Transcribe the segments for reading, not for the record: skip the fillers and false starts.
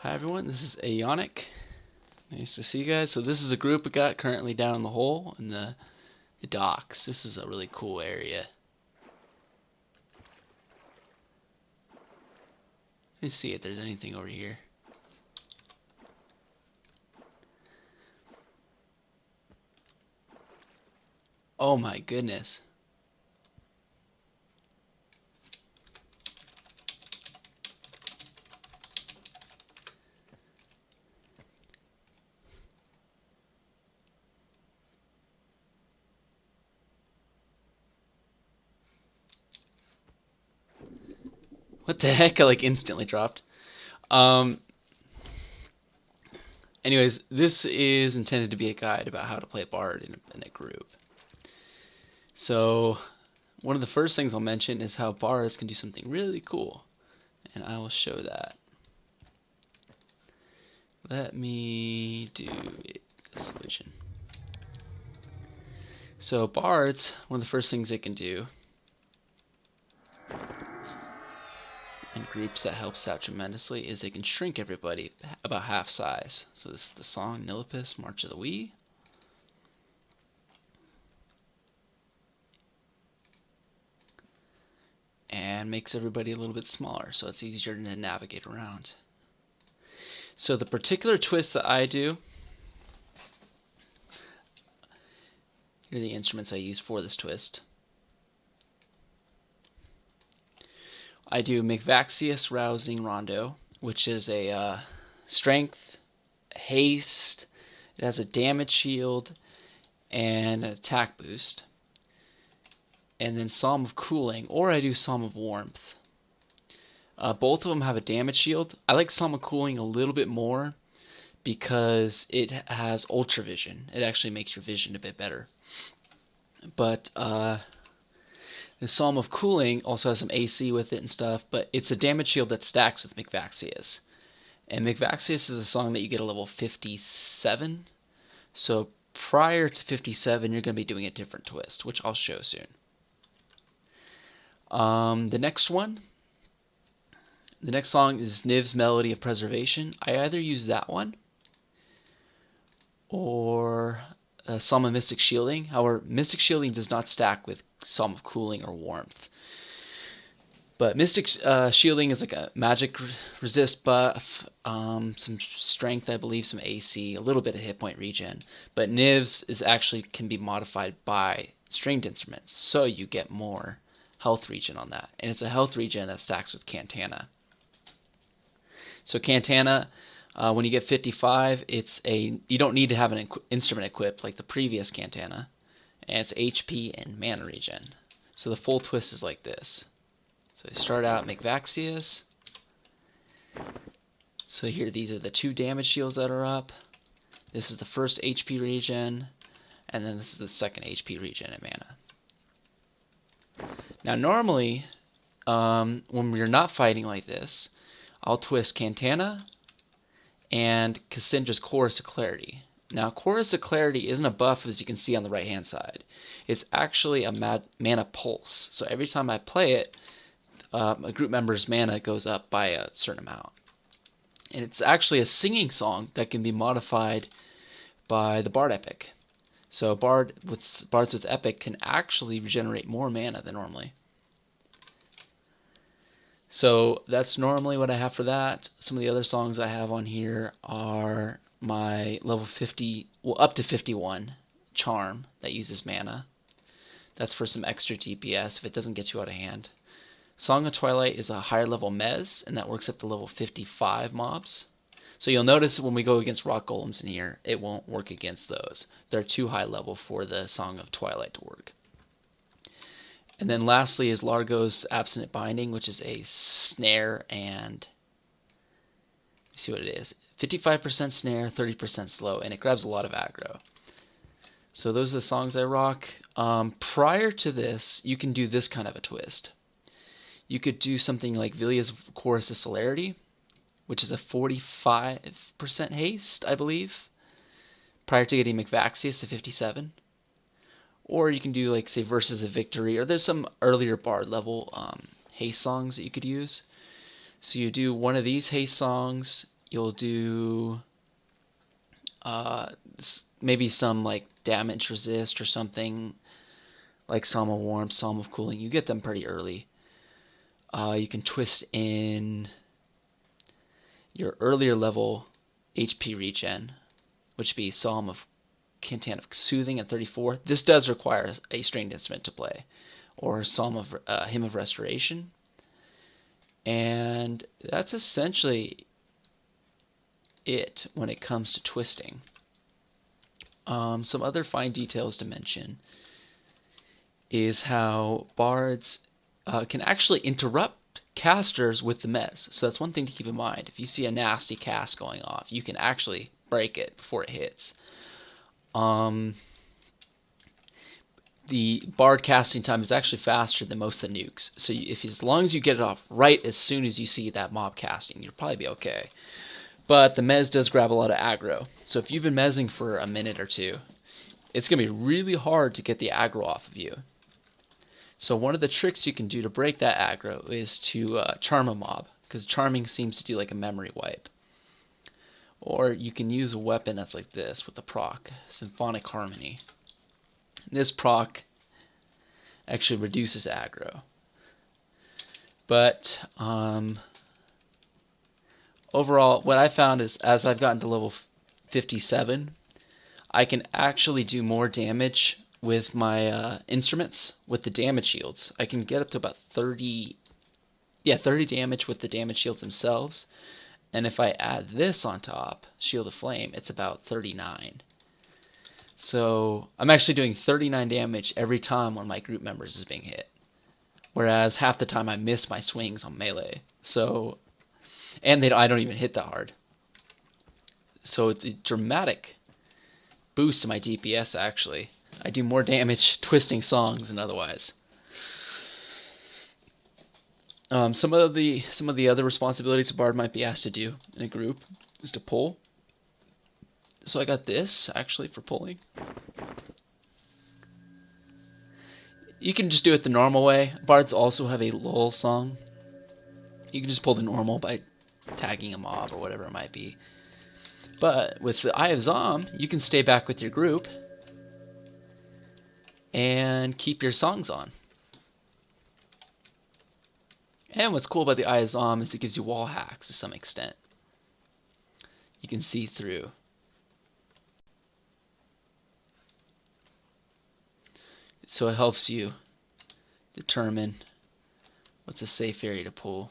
Hi everyone, this is Aeonic. Nice to see you guys. So this is a group we got currently down in the hole in the docks. This is a really cool area. Let me see if there's anything over here. Oh my goodness. What the heck? I like instantly dropped. Um, Anyways, this is intended to be a guide about how to play Bard in a group. So one of the first things I'll mention is how Bards can do something really cool. And I will show that. Let me do the solution. So Bards, one of the first things they can do in groups that helps out tremendously is they can shrink everybody about half size. So this is the song Nilipus, March of the Wee. And makes everybody a little bit smaller, so it's easier to navigate around. So the particular twist that I do, here are the instruments I use for this twist. I do McVaxius Rousing Rondo, which is a strength, haste, it has a damage shield, and an attack boost. And then Psalm of Cooling, or I do Psalm of Warmth. Both of them have a damage shield. I like Psalm of Cooling a little bit more because it has Ultra Vision. It actually makes your vision a bit better. But the Psalm of Cooling also has some AC with it and stuff, but it's a damage shield that stacks with McVaxius. And McVaxius is a song that you get a level 57. So prior to 57, you're going to be doing a different twist, which I'll show soon. The next song is Neves' Melody of Preservation. I either use that one or Psalm of Mystic Shielding. However, Mystic Shielding does not stack with Psalm of Cooling or Warmth. But Mystic Shielding is like a magic resist buff, some strength, I believe, some AC, a little bit of hit point regen. But Neves is actually can be modified by stringed instruments, so you get more health regen on that. And it's a health regen that stacks with Cantana. So Cantana, when you get 55, you don't need to have an instrument equipped like the previous Cantana. And it's HP and mana regen. So the full twist is like this. So you start out McVaxius. So here, these are the 2 damage shields that are up. This is the first HP regen. And then this is the second HP regen and mana. Now normally, when we're not fighting like this, I'll twist Cantana and Cassandra's Chorus of Clarity. Now, Chorus of Clarity isn't a buff, as you can see on the right-hand side. It's actually a mana pulse. So every time I play it, a group member's mana goes up by a certain amount. And it's actually a singing song that can be modified by the Bard Epic. So Bards with Epic can actually regenerate more mana than normally. So that's normally what I have for that. Some of the other songs I have on here are my level 50, well, up to 51 Charm that uses mana. That's for some extra DPS if it doesn't get you out of hand. Song of Twilight is a higher level Mez, and that works up to level 55 mobs. So you'll notice when we go against rock golems in here, it won't work against those. They're too high level for the Song of Twilight to work. And then lastly is Largo's Abstinent Binding, which is a snare and... let's see what it is. 55% snare, 30% slow, and it grabs a lot of aggro. So those are the songs I rock. Prior to this, you can do this kind of a twist. You could do something like Villia's Chorus of Celerity, which is a 45% haste, I believe, prior to getting McVaxius to 57. Or you can do, like, say, Verses of Victory, or there's some earlier Bard level haste songs that you could use. So you do one of these haste songs, you'll do maybe some like damage resist or something like Psalm of Warmth, Psalm of Cooling. You get them pretty early. You can twist in your earlier level HP regen, which would be Psalm of Cantan of Soothing at 34. This does require a stringed instrument to play, or Psalm of Hymn of Restoration. And that's essentially it when it comes to twisting. Some other fine details to mention is how bards can actually interrupt casters with the mez. So that's one thing to keep in mind. If you see a nasty cast going off, you can actually break it before it hits. The bard casting time is actually faster than most of the nukes. So as long as you get it off right as soon as you see that mob casting, you'll probably be okay. But the mez does grab a lot of aggro. So if you've been mezzing for a minute or two, it's going to be really hard to get the aggro off of you. So one of the tricks you can do to break that aggro is to charm a mob, because charming seems to do like a memory wipe. Or you can use a weapon that's like this with the proc, Symphonic Harmony. This proc actually reduces aggro. But overall, what I found is as I've gotten to level 57, I can actually do more damage with my instruments, with the damage shields. I can get up to about 30 damage with the damage shields themselves. And if I add this on top, Shield of Flame, it's about 39. So I'm actually doing 39 damage every time one of my group members is being hit. Whereas half the time I miss my swings on melee. So, and I don't even hit that hard. So it's a dramatic boost to my DPS actually. I do more damage twisting songs than otherwise. Some of the other responsibilities a bard might be asked to do in a group is to pull. So I got this actually for pulling. You can just do it the normal way. Bards also have a lull song. You can just pull the normal by tagging a mob or whatever it might be. But with the Eye of Zom, you can stay back with your group and keep your songs on. And what's cool about the Eye of Zom is it gives you wall hacks to some extent. You can see through. So it helps you determine what's a safe area to pull.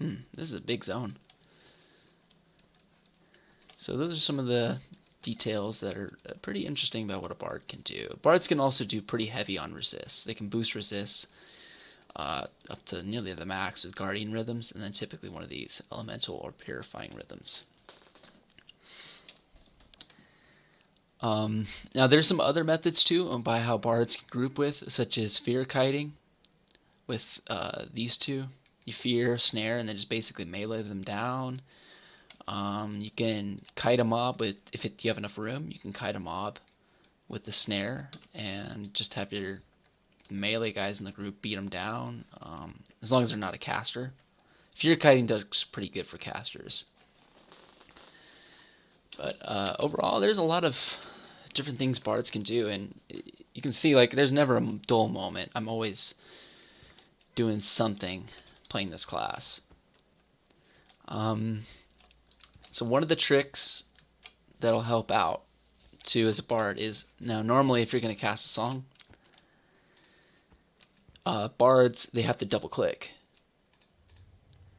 This is a big zone. So those are some of the details that are pretty interesting about what a bard can do. Bards can also do pretty heavy on resists. They can boost resists up to nearly the max with guardian rhythms, and then typically one of these elemental or purifying rhythms. Now there's some other methods too by how bards can group with, such as fear kiting with these two. You fear, snare, and then just basically melee them down. You can kite a mob with, if you have enough room, you can kite a mob with the snare and just have your melee guys in the group beat them down, as long as they're not a caster. Fear kiting does pretty good for casters. But overall, there's a lot of different things bards can do, and you can see like there's never a dull moment. I'm always doing something playing this class. So one of the tricks that'll help out too as a bard is, now normally if you're going to cast a song, bards, they have to double click.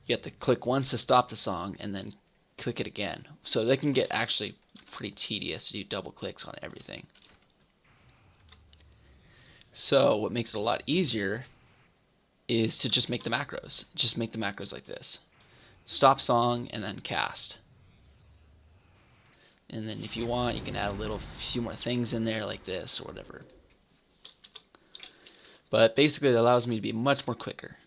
You have to click once to stop the song and then click it again. So they can get actually pretty tedious to do double clicks on everything. So what makes it a lot easier is to just make the macros. Just make the macros like this. Stop song and then cast. And then if you want, you can add a few more things in there like this or whatever. But basically it allows me to be much more quicker.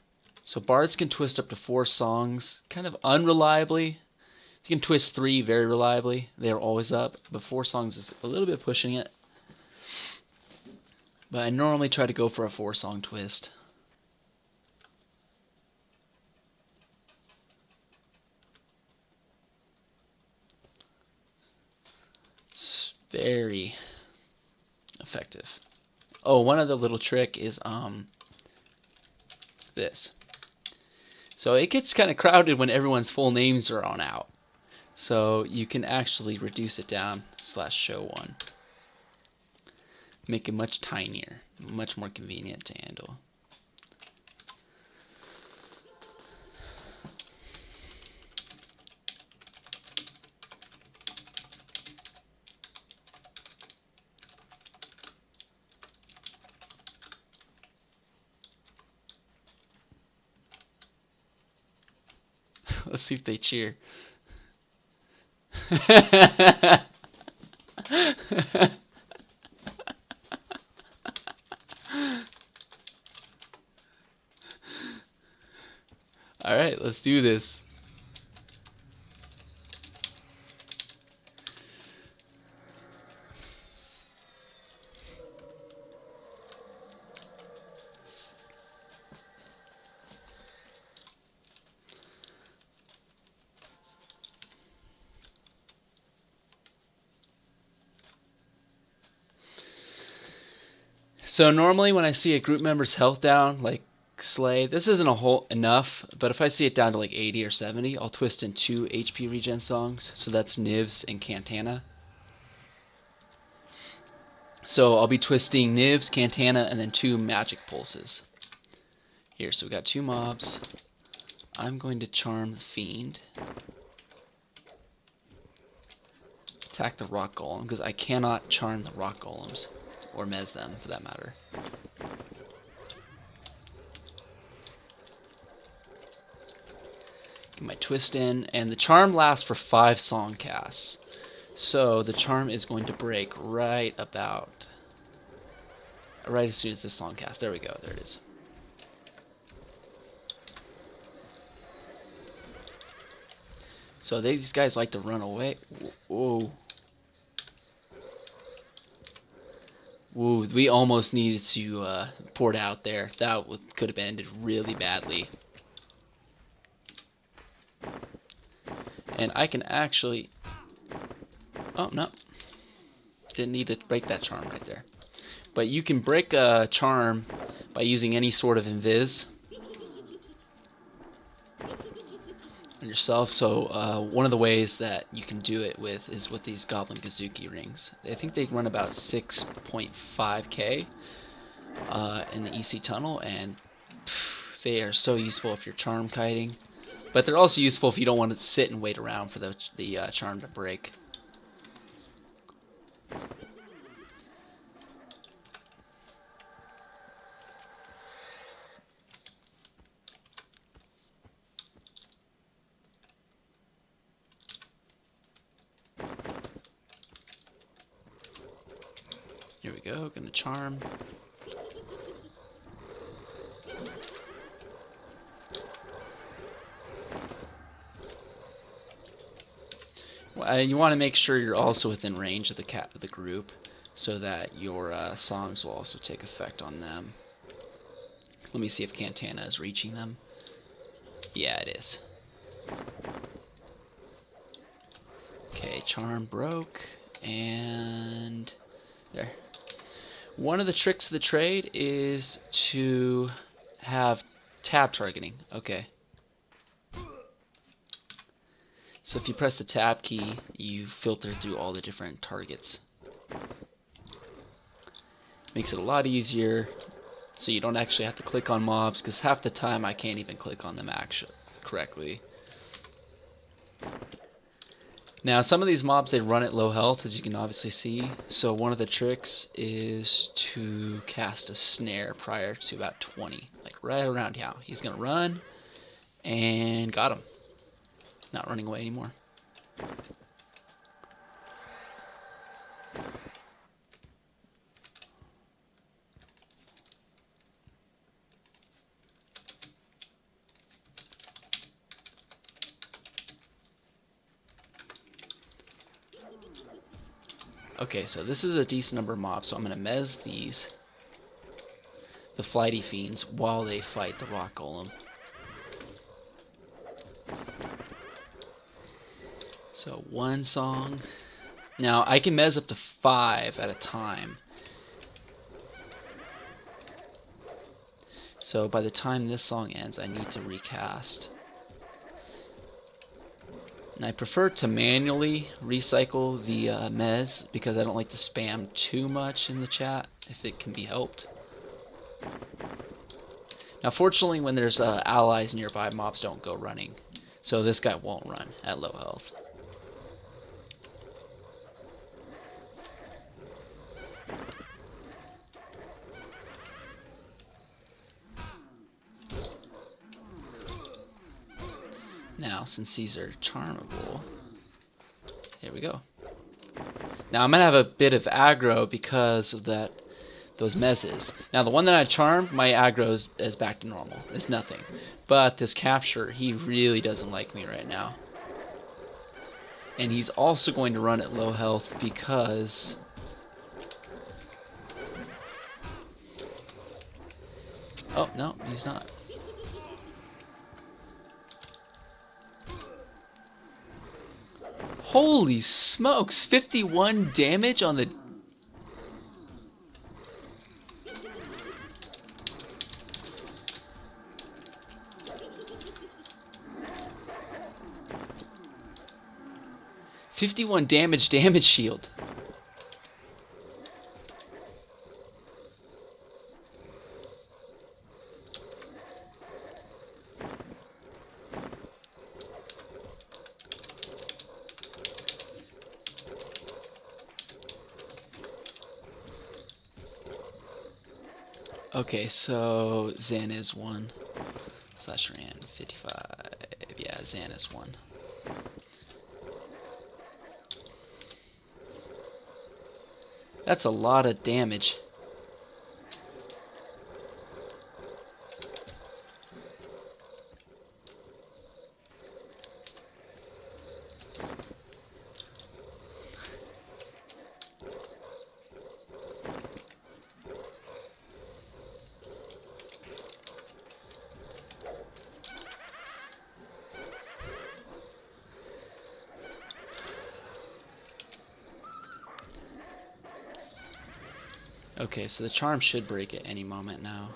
So bards can twist up to 4 songs kind of unreliably. You can twist 3 very reliably. They're always up. But 4 songs is a little bit pushing it. But I normally try to go for a 4-song twist. Very effective. Oh, one other little trick is this. So it gets kind of crowded when everyone's full names are on out. So you can actually reduce it down /show1. Make it much tinier, much more convenient to handle. Let's see if they cheer. All right, let's do this. So normally when I see a group member's health down, like Slay, this isn't a whole enough, but if I see it down to like 80 or 70, I'll twist in 2 HP regen songs. So that's Neves and Cantana. So I'll be twisting Neves, Cantana, and then 2 magic pulses. Here, so we got 2 mobs. I'm going to charm the Fiend. Attack the Rock Golem, because I cannot charm the Rock Golems. Or mez them, for that matter. Get my twist in, and the charm lasts for 5 song casts. So the charm is going to break right as soon as this song cast. There we go, there it is. So these guys like to run away. Whoa. Woo, we almost needed to pour it out there. That could have ended really badly. And I can actually... Oh, no. Didn't need to break that charm right there. But you can break a charm by using any sort of invis on yourself. So one of the ways that you can do it with is with these Goblin Kisuke rings. I think they run about 6.5k in the EC tunnel, and they are so useful if you're charm kiting. But they're also useful if you don't want to sit and wait around for the charm to break. Here we go, gonna charm. Well, you want to make sure you're also within range of the group, so that your songs will also take effect on them. Let me see if Cantana is reaching them. Yeah, it is. Okay, charm broke, and there. One of the tricks of the trade is to have tab targeting. Okay. So if you press the tab key, you filter through all the different targets. Makes it a lot easier, so you don't actually have to click on mobs, because half the time I can't even click on them actually correctly. Now some of these mobs, they run at low health, as you can obviously see, so one of the tricks is to cast a snare prior to about 20, like right around here. He's going to run, and got him. Not running away anymore. Okay, so this is a decent number of mobs, so I'm going to mez the flighty fiends, while they fight the rock golem. So one song, Now, I can mez up to 5 at a time. So by the time this song ends, I need to recast. And I prefer to manually recycle the mez because I don't like to spam too much in the chat if it can be helped. Now, fortunately, when there's allies nearby, mobs don't go running. So this guy won't run at low health. Now, since these are charmable, here we go. Now, I'm going to have a bit of aggro because of those mezzes. Now, the one that I charmed, my aggro is back to normal. It's nothing. But this capture, he really doesn't like me right now. And he's also going to run at low health because... Oh, no, he's not. Holy smokes, 51 damage on the... ...51 damage shield. Okay, so Zan is 1. Slash ran 55. Yeah, Zan is 1. That's a lot of damage. Okay, so the charm should break at any moment now.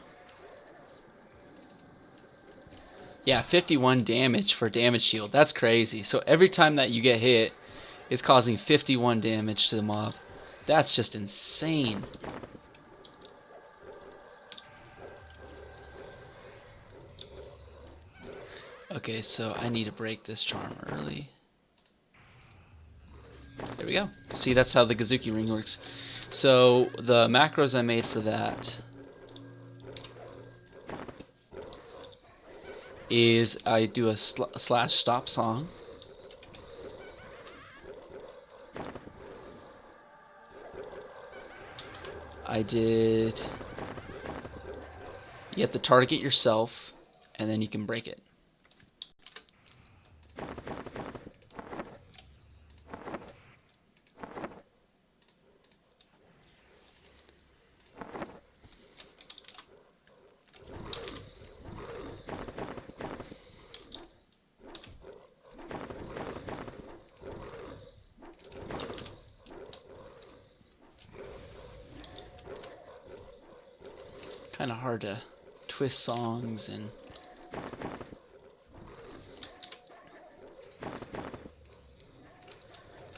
Yeah, 51 damage for damage shield. That's crazy. So every time that you get hit, it's causing 51 damage to the mob. That's just insane. Okay, so I need to break this charm early. There we go. See, that's how the Kisuke ring works. So the macros I made for that is I do a slash stop song. You have to target yourself, and then you can break it. Kind of hard to twist songs and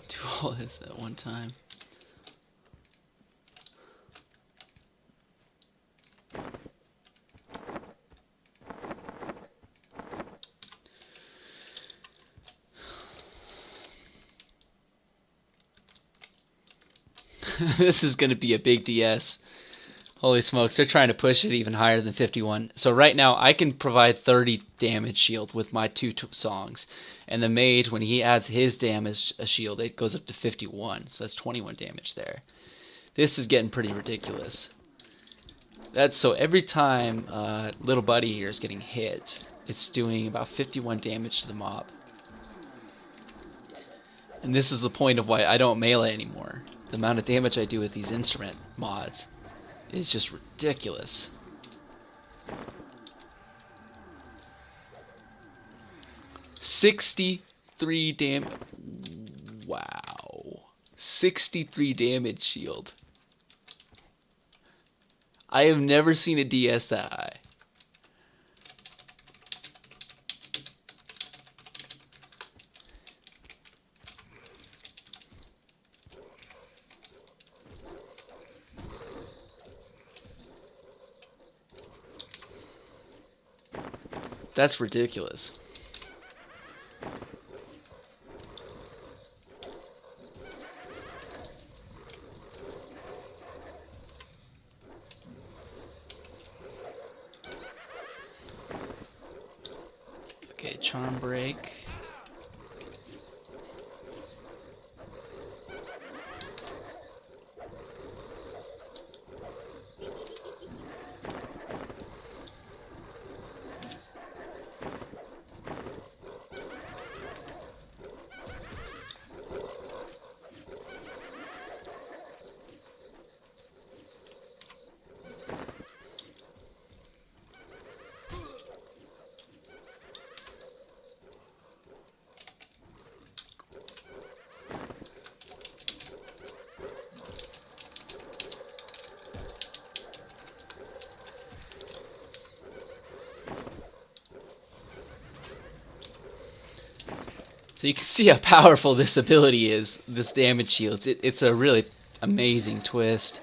do all this at one time. This is going to be a big DS. Holy smokes, they're trying to push it even higher than 51. So right now, I can provide 30 damage shield with my two songs. And the mage, when he adds his damage shield, it goes up to 51. So that's 21 damage there. This is getting pretty ridiculous. So every time little buddy here is getting hit, it's doing about 51 damage to the mob. And this is the point of why I don't melee anymore. The amount of damage I do with these instrument mods is just ridiculous. $63 damage. Wow. 63 damage shield. I have never seen a DS that high. That's ridiculous. Okay, charm break. So you can see how powerful this ability is, this damage shield. It's a really amazing twist.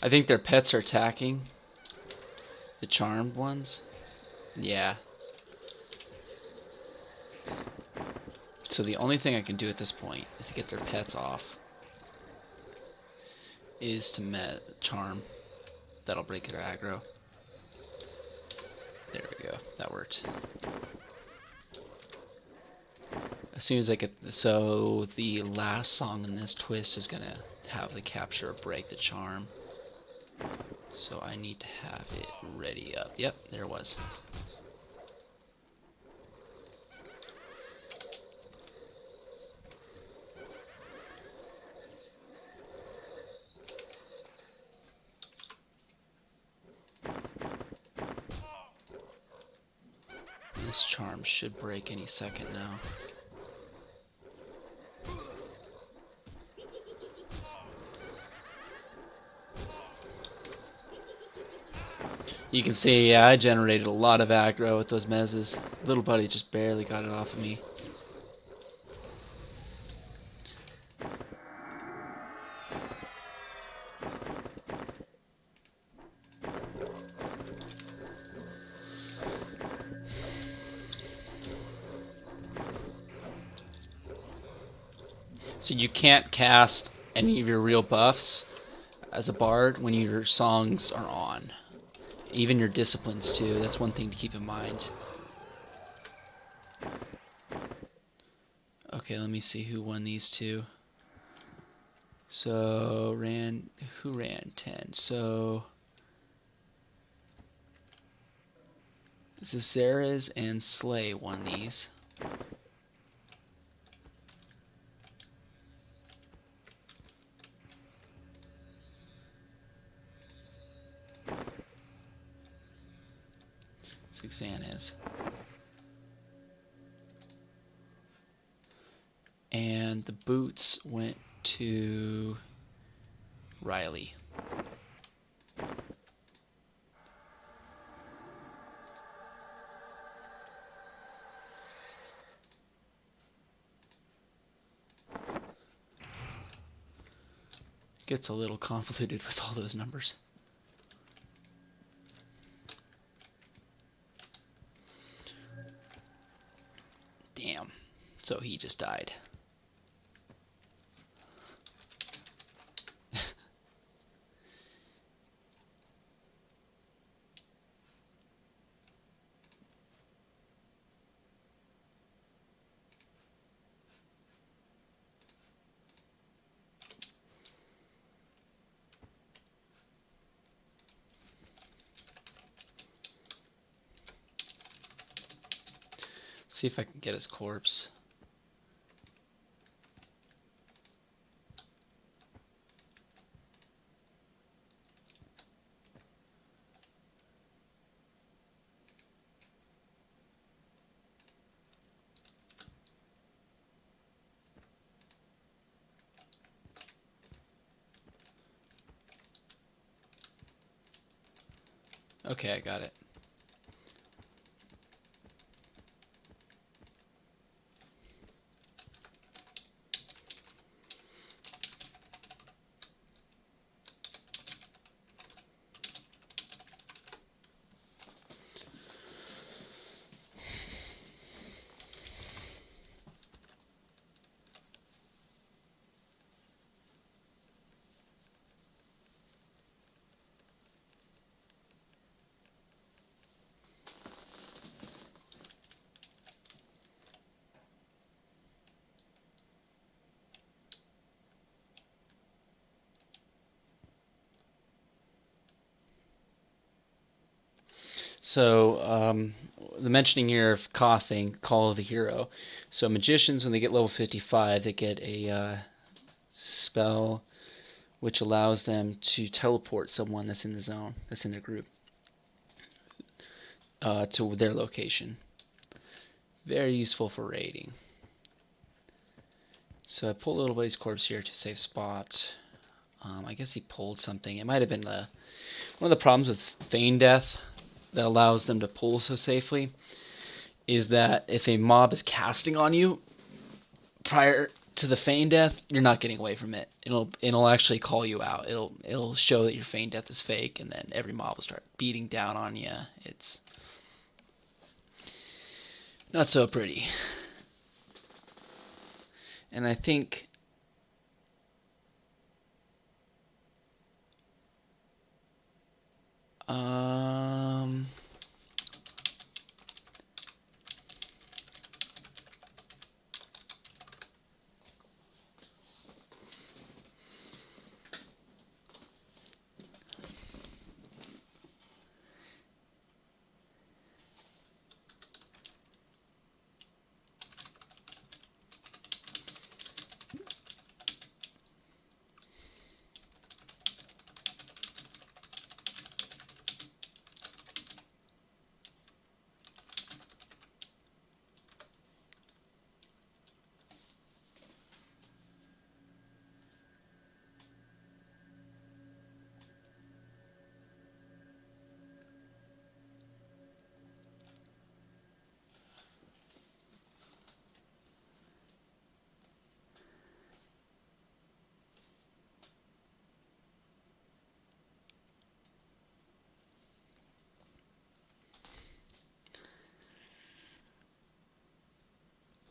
I think their pets are attacking. The charmed ones. Yeah. So the only thing I can do at this point is to get their pets off. Is to charm. That'll break their aggro. There we go. That worked. As soon as I get... So the last song in this twist is going to have the capture break the charm. So I need to have it ready up. Yep, there it was. This charm should break any second now. You can see, yeah, I generated a lot of aggro with those mezzes. Little buddy just barely got it off of me. So you can't cast any of your real buffs as a bard when your songs are on. Even your disciplines too. That's one thing to keep in mind. Okay, let me see who won these two. So who ran 10? So Zazeres and Slay won these. Xan is. And the boots went to Riley. Gets a little convoluted with all those numbers. So he just died. See if I can get his corpse. Okay, I got it. So, the mentioning here of coughing, Call of the Hero. So, magicians, when they get level 55, they get a spell which allows them to teleport someone that's in the zone, that's in the group, to their location. Very useful for raiding. So, I pulled Little Buddy's corpse here to save spot. I guess he pulled something. It might have been one of the problems with feign death that allows them to pull so safely is that if a mob is casting on you prior to the feign death, you're not getting away from it. It'll actually call you out. It'll show that your feign death is fake, and then every mob will start beating down on you. It's not so pretty. And I think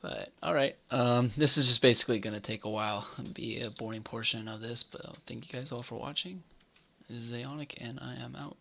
But, alright. This is just basically going to take a while and be a boring portion of this, but thank you guys all for watching. This is Aeonic, and I am out.